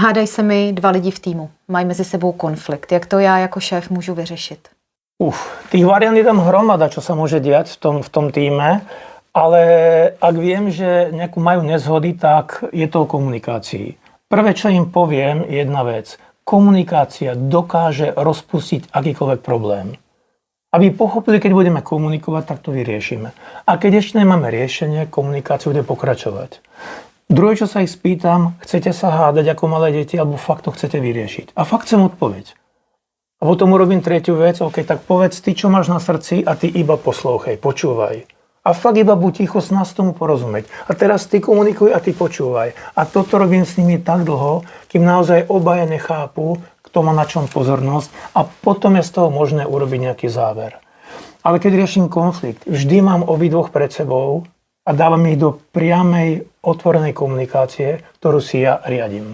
Hádají se mi dva lidi v týmu. Mají mezi sebou konflikt. Jak to já jako šéf můžu vyřešit? Tých variant je tam hromada, čo sa môže diať v tom týme, ale ak viem, že nejakú majú nezhody, tak je to o komunikácii. Prvé, čo im poviem, je jedna vec. Komunikácia dokáže rozpustiť akýkoľvek problém. Aby pochopili, keď budeme komunikovať, tak to vyriešime. A keď ešte nemáme riešenie, komunikácia bude pokračovať. Druhé, čo sa ich spýtam, chcete sa hádať ako malé deti, alebo fakt to chcete vyriešiť? A fakt chcem odpoveď. A potom urobím tretiu vec, OK, tak povedz ty, čo máš na srdci a ty iba poslúchaj, počúvaj. A fakt iba buď ticho, snaž tomu porozumieť. A teraz ty komunikuj a ty počúvaj. A toto robím s nimi tak dlho, kým naozaj obaja nechápu, kto má na čom pozornosť a potom je z toho možné urobiť nejaký záver. Ale keď riešim konflikt, vždy mám obidvoch pred sebou a dávam ich do priamej, otvorenej komunikácie, ktorú si ja riadím.